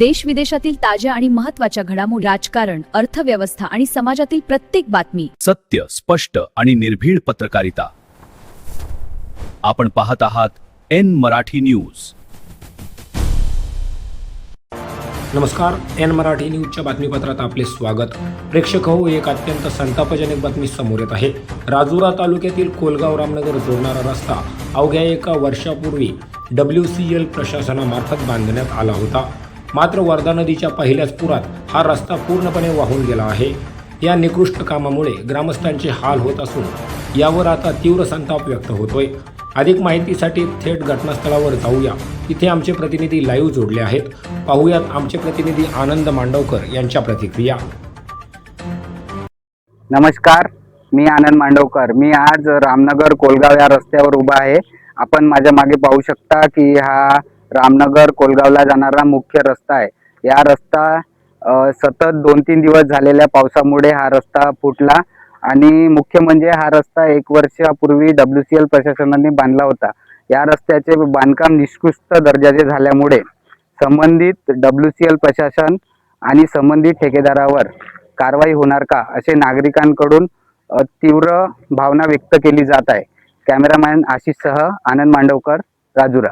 देश विदेशातील ताज्या आणि महत्त्वाच्या घडामोडी, राजकारण, अर्थव्यवस्था आणि समाजातील प्रत्येक बातमी, सत्य, स्पष्ट आणि निर्भीड पत्रकारिता. आपण पाहत आहात एन मराठी न्यूज. नमस्कार, एन मराठी न्यूजच्या बातमीपत्रात आपले स्वागत. प्रेक्षक हो, एक अत्यंत संतापजनक बातमी समोर येत आहे. राजुरा तालुक्यातील कोलगाव रामनगर जोडणारा रस्ता अवघ्या एका वर्षापूर्वी WCL प्रशासनामार्फत बांधण्यात आला होता. मात्र वर्धा नदीच्या पहिल्याच पुरात हा रस्ता पूर्णपणे वाहून गेला आहे. या निकृष्ट कामामुळे ग्रामस्थांचे हाल होत असून यावर आता तीव्र संताप व्यक्त होतोय. अधिक माहितीसाठी थेट घटनास्थळावर जाऊया. इथे आमचे प्रतिनिधी लाईव्ह जोडले आहेत. पाहूयात आमचे प्रतिनिधी आनंद मांडवकर यांच्या प्रतिक्रिया. नमस्कार, मी आनंद मांडवकर. मी आज रामनगर कोलगाव या रस्त्यावर उभा आहे. आपण माझ्या मागे पाहू शकता की हा रामनगर कोलगावला जाणारा मुख्य रस्ता आहे. या रस्ता सतत 2-3 दिवस झालेल्या पावसामुळे हा रस्ता फुटला आणि मुख्य म्हणजे हा रस्ता 1 वर्षापूर्वी WCL प्रशासनाने बांधला होता. या रस्त्याचे बांधकाम निकृष्ट दर्जाचे झाल्यामुळे संबंधित WCL प्रशासन आणि संबंधित ठेकेदारावर कारवाई होणार का, असे नागरिकांकडून तीव्र भावना व्यक्त केली जात आहे. कॅमेरामॅन आशिषसह आनंद मांडवकर, राजुरा.